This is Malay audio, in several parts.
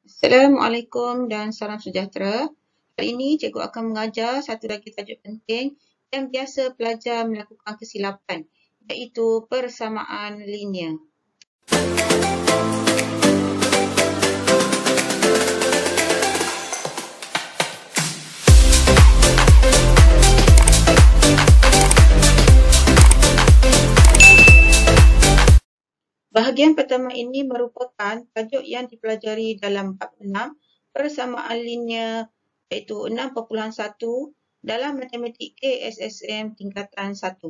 Assalamualaikum dan salam sejahtera. Kali ini cikgu akan mengajar satu lagi tajuk penting yang biasa pelajar melakukan kesilapan, iaitu persamaan linear. Bahagian pertama ini merupakan tajuk yang dipelajari dalam bab 6 persamaan linear iaitu 6.1 dalam matematik KSSM tingkatan 1.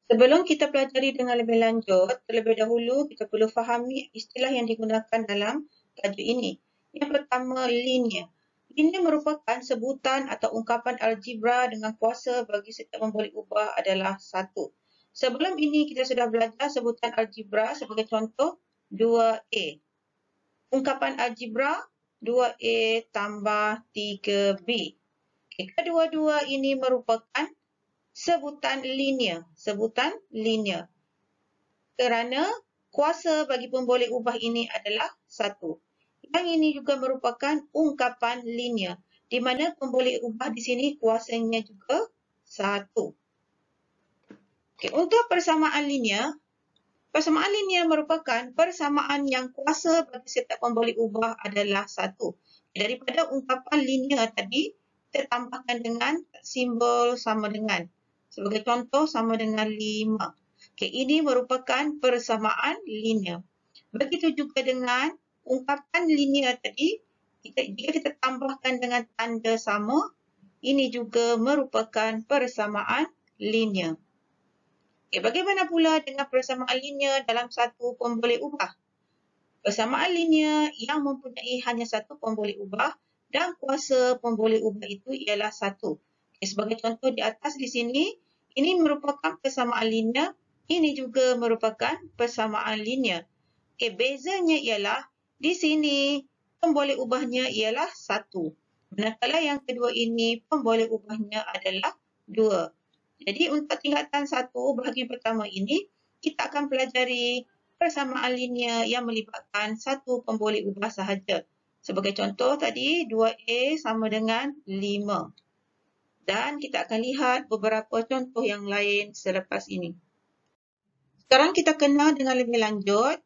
Sebelum kita pelajari dengan lebih lanjut, terlebih dahulu kita perlu fahami istilah yang digunakan dalam tajuk ini. Yang pertama, linear. Linear merupakan sebutan atau ungkapan algebra dengan kuasa bagi setiap memboleh ubah adalah 1. Sebelum ini kita sudah belajar sebutan algebra sebagai contoh 2A. Ungkapan algebra 2A tambah 3B. Kedua-dua ini merupakan sebutan linear kerana kuasa bagi pemboleh ubah ini adalah 1. Yang ini juga merupakan ungkapan linear di mana pemboleh ubah di sini kuasanya juga 1. Untuk persamaan linear merupakan persamaan yang kuasa bagi setiap pemboleh ubah adalah 1. Daripada ungkapan linear tadi, kita tambahkan dengan simbol sama dengan. Sebagai contoh, sama dengan 5. Ini merupakan persamaan linear. Begitu juga dengan ungkapan linear tadi, jika kita tambahkan dengan tanda sama, ini juga merupakan persamaan linear. Bagaimana pula dengan persamaan linear dalam satu pemboleh ubah? Persamaan linear yang mempunyai hanya satu pemboleh ubah dan kuasa pemboleh ubah itu ialah 1. Sebagai contoh di atas di sini, ini merupakan persamaan linear, ini juga merupakan persamaan linear. Bezanya ialah di sini pemboleh ubahnya ialah 1. Manakala yang kedua ini pemboleh ubahnya adalah 2. Jadi untuk tingkatan 1 bahagian pertama ini, kita akan pelajari persamaan linear yang melibatkan satu pemboleh ubah sahaja. Sebagai contoh tadi, 2A sama dengan 5. Dan kita akan lihat beberapa contoh yang lain selepas ini. Sekarang kita kenal dengan lebih lanjut,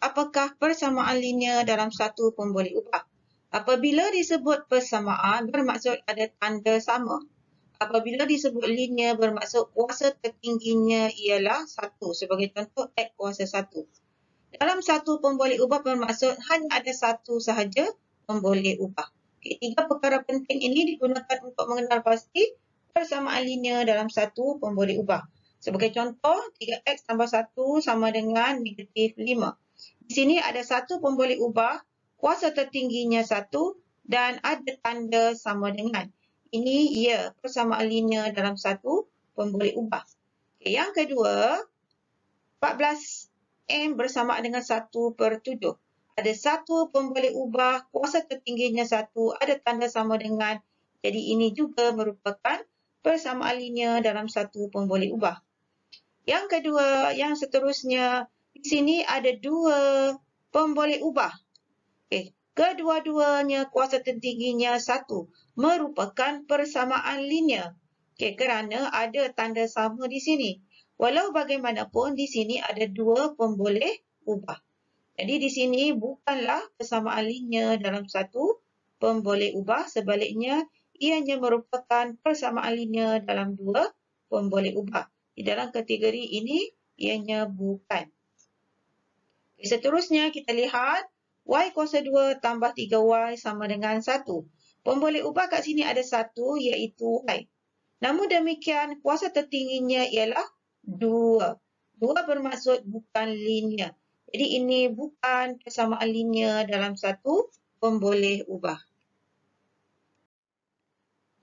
apakah persamaan linear dalam satu pemboleh ubah. Apabila disebut persamaan, bermaksud ada tanda sama. Apabila disebut linear, bermaksud kuasa tertingginya ialah 1. Sebagai contoh, X kuasa 1. Dalam satu pemboleh ubah bermaksud hanya ada satu sahaja pemboleh ubah. Tiga perkara penting ini digunakan untuk mengenal pasti persamaan linear dalam satu pemboleh ubah. Sebagai contoh, 3X tambah 1 sama dengan negatif 5. Di sini ada satu pemboleh ubah, kuasa tertingginya 1 dan ada tanda sama dengan. Ini persamaan linear dalam satu pemboleh ubah. Yang kedua, 14M bersamaan dengan 1/7. Ada satu pemboleh ubah, kuasa tertingginya 1, ada tanda sama dengan. Jadi ini juga merupakan persamaan linear dalam satu pemboleh ubah. Yang kedua, yang seterusnya, di sini ada dua pemboleh ubah. Kedua-duanya kuasa tertingginya 1 merupakan persamaan linear. Kerana ada tanda sama di sini. Walau bagaimanapun di sini ada dua pemboleh ubah. Jadi di sini bukanlah persamaan linear dalam satu pemboleh ubah, sebaliknya ianya merupakan persamaan linear dalam dua pemboleh ubah. Di dalam kategori ini ianya bukan. Seterusnya kita lihat Y kuasa 2 tambah 3Y sama dengan 1. Pemboleh ubah kat sini ada 1 iaitu Y. Namun demikian kuasa tertingginya ialah 2. 2 bermaksud bukan linear. Jadi ini bukan persamaan linear dalam satu pemboleh ubah.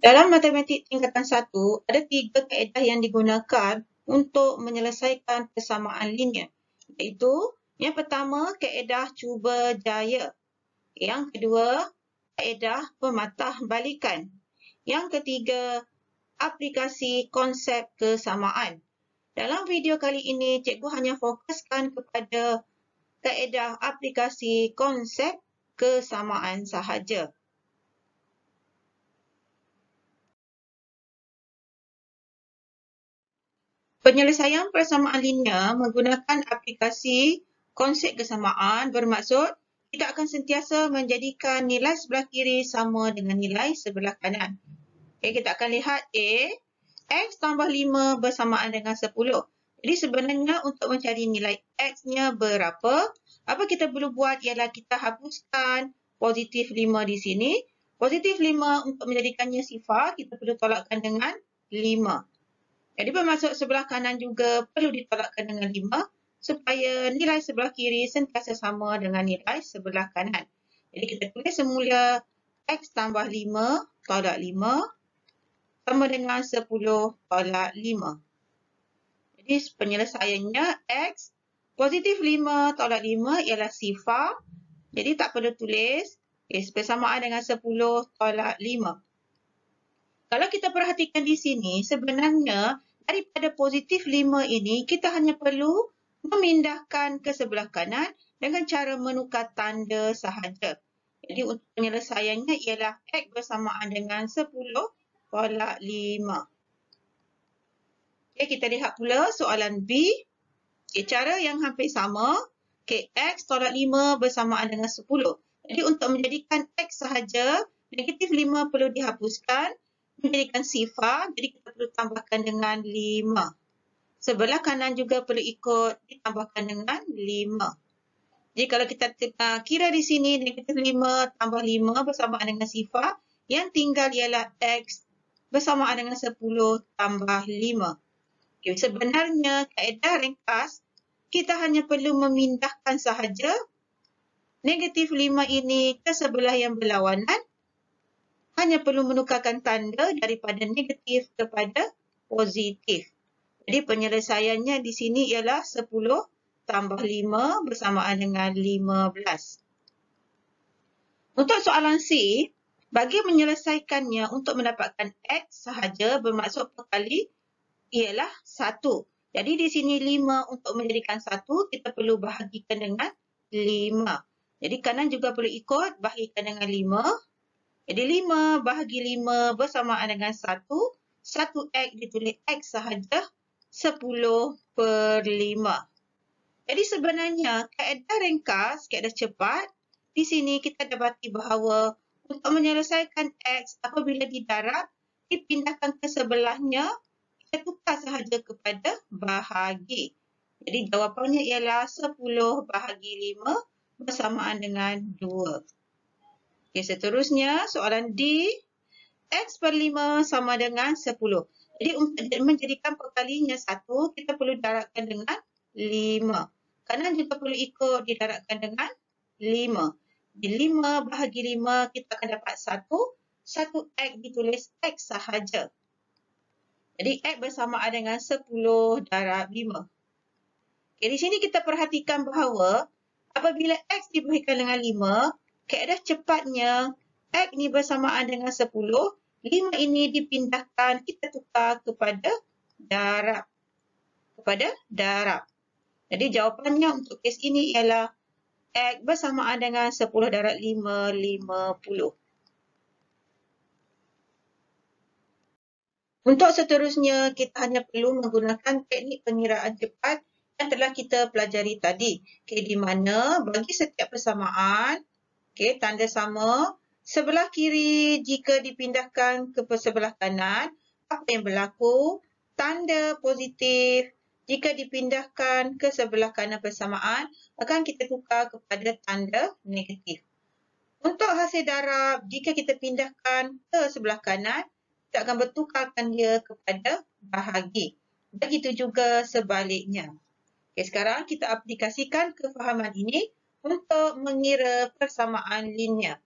Dalam matematik tingkatan 1, ada 3 kaedah yang digunakan untuk menyelesaikan persamaan linear. Iaitu, yang pertama, kaedah cuba jaya. Yang kedua, kaedah pematah balikan. Yang ketiga, aplikasi konsep kesamaan. Dalam video kali ini, cikgu hanya fokuskan kepada kaedah aplikasi konsep kesamaan sahaja. Penyelesaian persamaan linear menggunakan aplikasi konsep kesamaan bermaksud kita akan sentiasa menjadikan nilai sebelah kiri sama dengan nilai sebelah kanan. Okay, kita akan lihat A, X tambah 5 bersamaan dengan 10. Jadi sebenarnya untuk mencari nilai X-nya berapa, apa kita perlu buat ialah kita hapuskan positif 5 di sini. Positif 5 untuk menjadikannya sifar, kita perlu tolakkan dengan 5. Jadi bermaksud sebelah kanan juga perlu ditolakkan dengan 5 supaya nilai sebelah kiri sentiasa sama dengan nilai sebelah kanan. Jadi kita tulis semula X tambah 5 tolak 5 sama dengan 10 tolak 5. Jadi penyelesaiannya X positif 5 tolak 5 ialah sifar. Jadi tak perlu tulis. Bersamaan dengan 10 tolak 5. Kalau kita perhatikan di sini, sebenarnya daripada positif 5 ini, kita hanya perlu memindahkan ke sebelah kanan dengan cara menukar tanda sahaja. Jadi untuk penyelesaiannya ialah X bersamaan dengan 10 tolak 5. Okay, kita lihat pula soalan B. Okay, cara yang hampir sama. Okay, X tolak 5 bersamaan dengan 10. Jadi untuk menjadikan X sahaja, negatif 5 perlu dihapuskan. Menjadikan sifar, jadi kita perlu tambahkan dengan 5. Sebelah kanan juga perlu ikut ditambahkan dengan 5. Jadi kalau kita kira di sini negatif 5 tambah 5 bersamaan dengan sifar, yang tinggal ialah X bersamaan dengan 10 tambah 5. Okay, sebenarnya kaedah ringkas, kita hanya perlu memindahkan sahaja negatif 5 ini ke sebelah yang berlawanan. Hanya perlu menukarkan tanda daripada negatif kepada positif. Jadi penyelesaiannya di sini ialah 10 tambah 5 bersamaan dengan 15. Untuk soalan C, bagi menyelesaikannya untuk mendapatkan X sahaja bermaksud perkali ialah 1. Jadi di sini 5 untuk menjadikan 1, kita perlu bahagikan dengan 5. Jadi kanan juga perlu ikut bahagikan dengan 5. Jadi 5 bahagi 5 bersamaan dengan 1. 1X ditulis X sahaja 10 per 5. Jadi sebenarnya kaedah ringkas, kaedah cepat, di sini kita dapati bahawa untuk menyelesaikan X apabila didarab, dipindahkan ke sebelahnya, kita tukar sahaja kepada bahagi. Jadi jawapannya ialah 10 bahagi 5 bersamaan dengan 2. Okay, seterusnya, soalan D, X per 5 sama dengan 10. Jadi untuk menjadikan perkalinya 1, kita perlu darabkan dengan 5. Kanan juga perlu ikut didarabkan dengan 5. Di 5 bahagi 5, kita akan dapat 1. 1X ditulis X sahaja. Jadi X bersamaan dengan 10 darab 5. Okay, di sini kita perhatikan bahawa apabila X diberikan dengan 5, kaedah cepatnya, X ni bersamaan dengan 10, 5 ini dipindahkan, kita tukar kepada darab. Jadi jawapannya untuk kes ini ialah X bersamaan dengan 10 darab 5, 50. Untuk seterusnya, kita hanya perlu menggunakan teknik pengiraan cepat yang telah kita pelajari tadi. Okay, di mana bagi setiap persamaan, okay, tanda sama. Sebelah kiri jika dipindahkan ke sebelah kanan, apa yang berlaku? Tanda positif jika dipindahkan ke sebelah kanan persamaan, akan kita tukar kepada tanda negatif. Untuk hasil darab, jika kita pindahkan ke sebelah kanan, kita akan bertukarkan dia kepada bahagi. Begitu juga sebaliknya. Okay, sekarang kita aplikasikan kefahaman ini untuk mengira persamaan linear.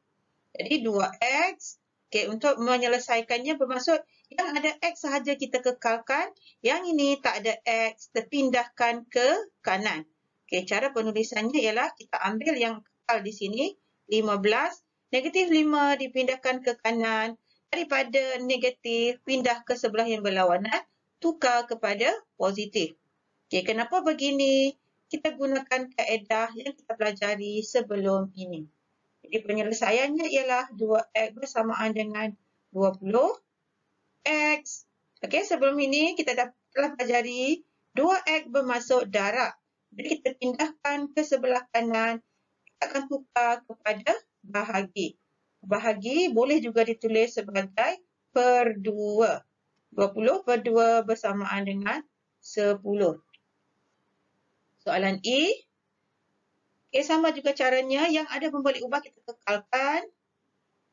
Jadi 2X, okay, untuk menyelesaikannya bermaksud yang ada X sahaja kita kekalkan, yang ini tak ada X, terpindahkan ke kanan. Okay, cara penulisannya ialah kita ambil yang kekal di sini, 15, negatif 5 dipindahkan ke kanan, daripada negatif pindah ke sebelah yang berlawanan, tukar kepada positif. Okay, kenapa begini? Kita gunakan kaedah yang kita pelajari sebelum ini. Jadi penyelesaiannya ialah 2X bersamaan dengan 20X. Okey, sebelum ini kita telah pelajari 2X bermaksud darab. Jadi kita pindahkan ke sebelah kanan, kita akan tukar kepada bahagi. Bahagi boleh juga ditulis sebagai per 2. 20 per 2 bersamaan dengan 10. Soalan E. Okey, sama juga caranya. Yang ada pembalik ubah kita kekalkan.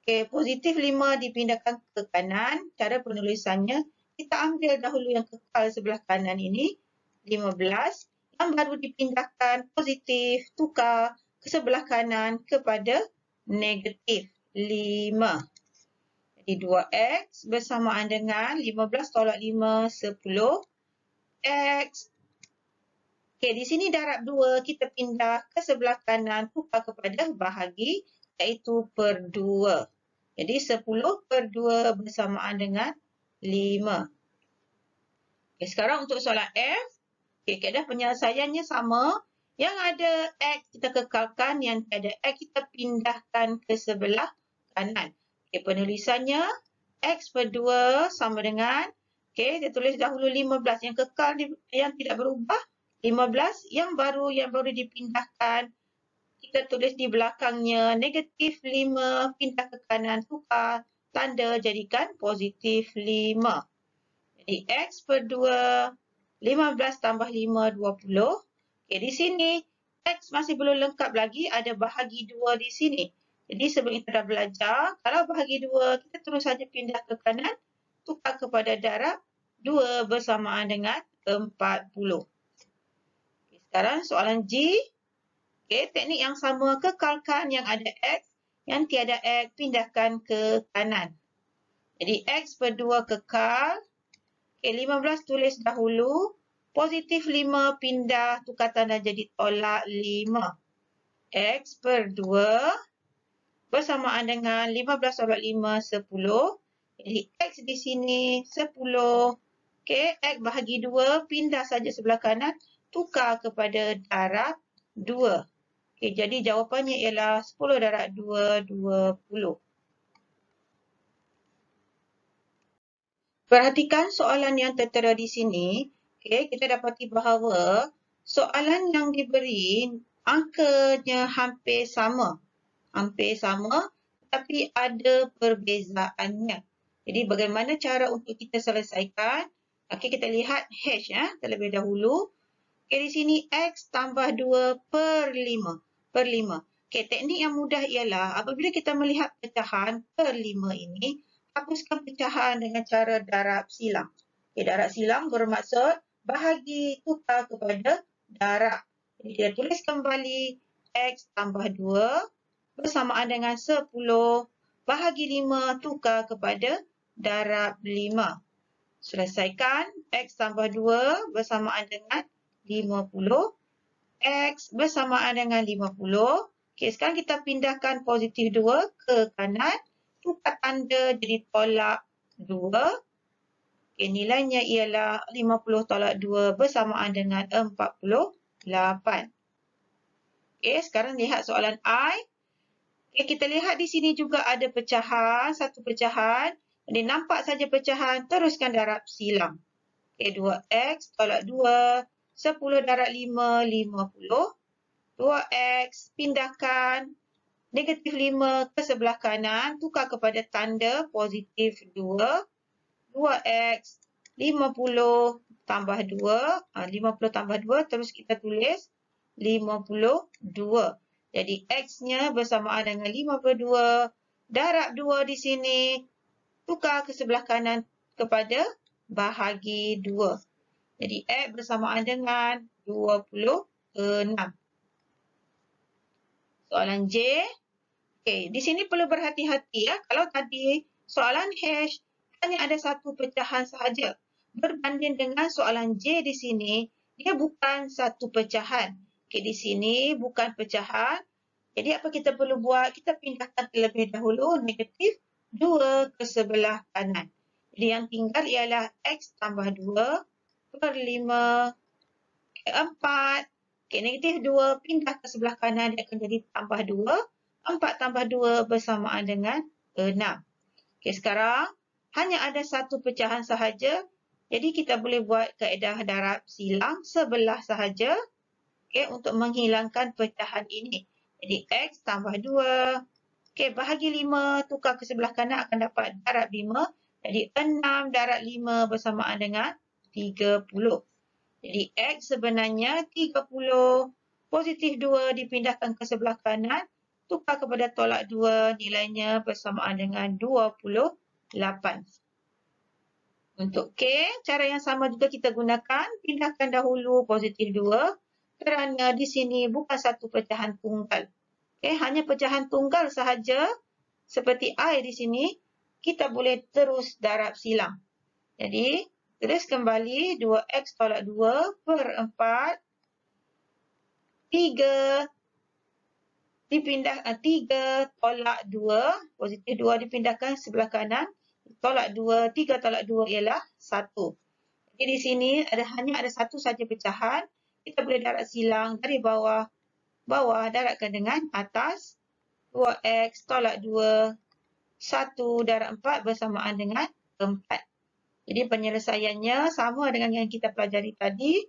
Okey, positif 5 dipindahkan ke kanan. Cara penulisannya, kita ambil dahulu yang kekal sebelah kanan ini, 15. Yang baru dipindahkan positif, tukar ke sebelah kanan kepada negatif 5. Jadi 2X bersamaan dengan 15 tolak 5, 10. X. Okey, di sini darab 2 kita pindah ke sebelah kanan, tukar kepada bahagi, iaitu per 2. Jadi 10 per 2 bersamaan dengan 5. Okey, sekarang untuk soalan F. Okey, kaedah penyelesaiannya sama. Yang ada X kita kekalkan, yang tiada X kita pindahkan ke sebelah kanan. Okey, penulisannya X per 2 sama dengan, okey, saya tulis dahulu 15. Yang kekal, yang tidak berubah, 15. Yang baru dipindahkan, kita tulis di belakangnya negatif 5, pindah ke kanan, tukar tanda jadikan positif 5. Jadi X per 2, 15 tambah 5, 20. Okey, di sini X masih belum lengkap lagi, ada bahagi 2 di sini. Jadi sebelum kita dah belajar, kalau bahagi 2, kita terus saja pindah ke kanan, tukar kepada darab 2 bersamaan dengan 40. Okey, sekarang soalan G. Okey, teknik yang sama, kekalkan yang ada X, yang tiada X, pindahkan ke kanan. Jadi X per 2 kekal. Okey, 15 tulis dahulu. Positif 5 pindah, tukar tanda jadi tolak 5. X per 2 bersamaan dengan 15 tolak 5, 10. Jadi X di sini 10. Okey, X bahagi 2, pindah saja sebelah kanan, tukar kepada darab 2. Okey, jadi jawapannya ialah 10 darab 2, 20. Perhatikan soalan yang tertera di sini. Okey, kita dapati bahawa soalan yang diberi angkanya hampir sama. Hampir sama, tapi ada perbezaannya. Jadi bagaimana cara untuk kita selesaikan? Okey, kita lihat H terlebih dahulu. Okey, di sini X tambah 2 per 5. Per 5. Okey, teknik yang mudah ialah apabila kita melihat pecahan per 5 ini, hapuskan pecahan dengan cara darab silang. Okey, darab silang bermaksud bahagi tukar kepada darab. Jadi kita tulis kembali X tambah 2 bersamaan dengan 10 bahagi 5 tukar kepada darab 5. Selesaikan X tambah 2 bersamaan dengan 50. X bersamaan dengan 50. Okey, sekarang kita pindahkan positif 2 ke kanan. Tukar tanda jadi tolak 2. Okey, nilainya ialah 50 tolak 2 bersamaan dengan 48. Okey, sekarang lihat soalan I. Okey, kita lihat di sini juga ada pecahan, satu pecahan. Jadi nampak saja pecahan, teruskan darab silang. Okey, 2X tolak 2. 10 darab 5, 50. 2X, pindahkan negatif 5 ke sebelah kanan, tukar kepada tanda positif 2. 2X, 50 tambah 2. 50 tambah 2, terus kita tulis 52. Jadi X-nya bersamaan dengan 52. Darab 2 di sini, tukar ke sebelah kanan kepada bahagi 2. Jadi X bersamaan dengan 26. Soalan J. Okey, di sini perlu berhati-hati ya. Kalau tadi soalan H hanya ada satu pecahan sahaja. Berbanding dengan soalan J di sini, dia bukan satu pecahan. Okey, di sini bukan pecahan. Jadi apa kita perlu buat? Kita pindahkan terlebih dahulu negatif 2 ke sebelah kanan. Jadi yang tinggal ialah X tambah 2 per 5, 4. Okey, negatif 2 pindah ke sebelah kanan, dia akan jadi tambah 2. 4 tambah 2 bersamaan dengan 6. Okey, sekarang hanya ada satu pecahan sahaja. Jadi kita boleh buat kaedah darab silang sebelah sahaja, okey, untuk menghilangkan pecahan ini. Jadi X tambah 2. Okey, bahagi 5 tukar ke sebelah kanan akan dapat darab 5. Jadi 6 darab 5 bersamaan dengan 30. Jadi X sebenarnya 30. Positif 2 dipindahkan ke sebelah kanan. Tukar kepada tolak 2, nilainya bersamaan dengan 28. Untuk K, cara yang sama juga kita gunakan. Pindahkan dahulu positif 2 kerana di sini bukan satu pecahan tunggal. Okay, hanya pecahan tunggal sahaja seperti I di sini, kita boleh terus darab silang. Jadi, terus kembali 2X tolak 2 per 4. 3 tolak 2, positif 2 dipindahkan sebelah kanan, tolak 2, 3 tolak 2 ialah 1. Jadi di sini hanya ada satu saja pecahan, kita boleh darab silang dari bawah darabkan dengan atas, 2X tolak 2, 1 darab 4 bersamaan dengan 4. Jadi penyelesaiannya sama dengan yang kita pelajari tadi.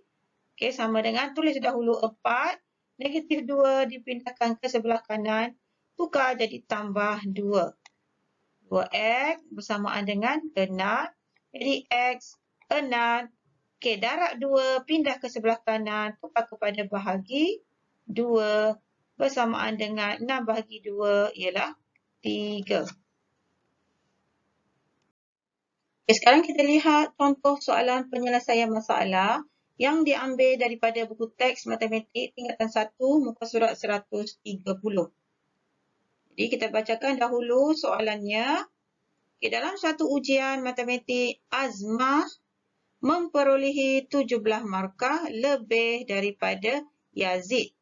Okey, sama dengan tulis dahulu 4. Negatif 2 dipindahkan ke sebelah kanan, tukar jadi tambah 2. 2X bersamaan dengan 6. Jadi X 6. Okey, darab 2 pindah ke sebelah kanan, tukar kepada bahagi 2 bersamaan dengan 6 bahagi 2 ialah 3. Okey, sekarang kita lihat contoh soalan penyelesaian masalah yang diambil daripada buku teks matematik tingkatan 1 muka surat 130. Jadi kita bacakan dahulu soalannya. Okay, dalam satu ujian matematik, Azmah memperolehi 17 markah lebih daripada Yazid.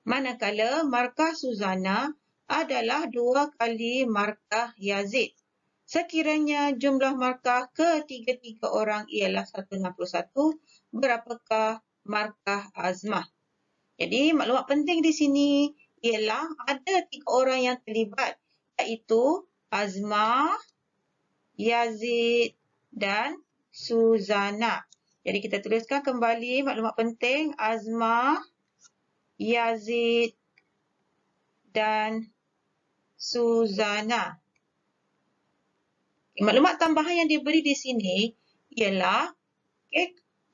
Manakala markah Suzana adalah 2 kali markah Yazid. Sekiranya jumlah markah ketiga-tiga orang ialah 161, berapakah markah Azmah? Jadi maklumat penting di sini ialah ada 3 orang yang terlibat, iaitu Azmah, Yazid dan Suzana. Jadi kita tuliskan kembali maklumat penting, Azmah, Yazid dan Suzana. Maklumat tambahan yang diberi di sini ialah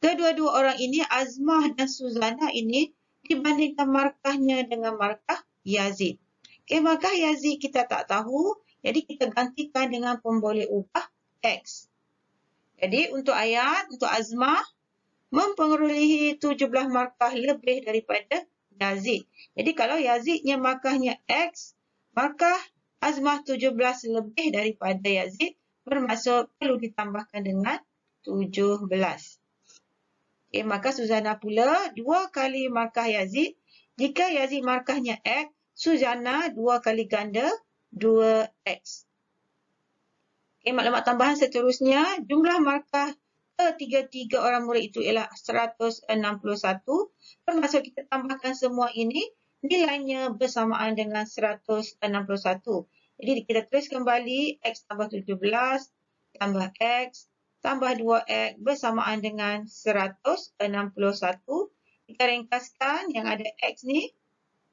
kedua-dua orang ini, Azmah dan Suzana ini, dibandingkan markahnya dengan markah Yazid. Markah Yazid kita tak tahu, jadi kita gantikan dengan pemboleh ubah X. Jadi untuk ayat, untuk Azmah memperolehi 17 markah lebih daripada Yazid. Jadi kalau Yazidnya markahnya X, markah Azmah 17 lebih daripada Yazid, bermaksud perlu ditambahkan dengan 17. Maka Suzana pula 2 kali markah Yazid. Jika Yazid markahnya X, Suzana 2 kali ganda 2X. Maklumat tambahan seterusnya, jumlah markah ketiga-tiga orang murid itu ialah 161. Bermaksud kita tambahkan semua ini, nilainya bersamaan dengan 161. Jadi kita tulis kembali X tambah 17 tambah X tambah 2X bersamaan dengan 161. Kita ringkaskan yang ada X ni.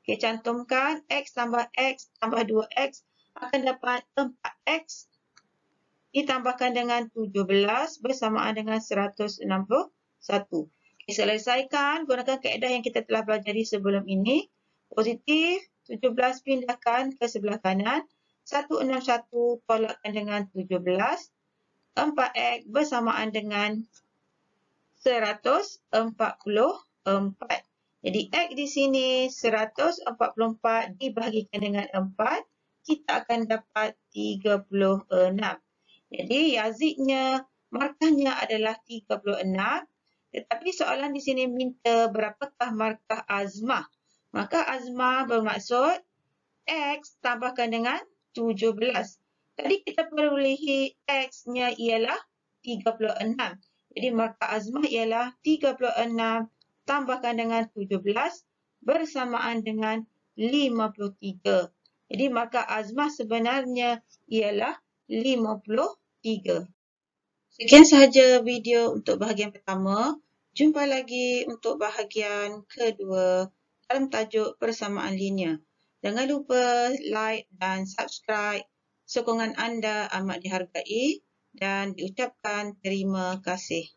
Kita cantumkan X tambah 2X akan dapat 4X ditambahkan dengan 17 bersamaan dengan 161. Selesaikan gunakan kaedah yang kita telah pelajari sebelum ini. Positif 17 pindahkan ke sebelah kanan. 161 tolakkan dengan 17. 4X bersamaan dengan 144. Jadi X di sini 144 dibahagikan dengan 4. Kita akan dapat 36. Jadi Yazidnya markahnya adalah 36. Tetapi soalan di sini minta berapakah markah Azmah. Maka Azmah bermaksud X tambahkan dengan 17. Tadi kita perolehi X-nya ialah 36. Jadi markah Azmah ialah 36 tambahkan dengan 17 bersamaan dengan 53. Jadi markah Azmah sebenarnya ialah 53. Sekian sahaja video untuk bahagian pertama. Jumpa lagi untuk bahagian kedua dalam tajuk persamaan linear. Jangan lupa like dan subscribe. Sokongan anda amat dihargai dan diucapkan terima kasih.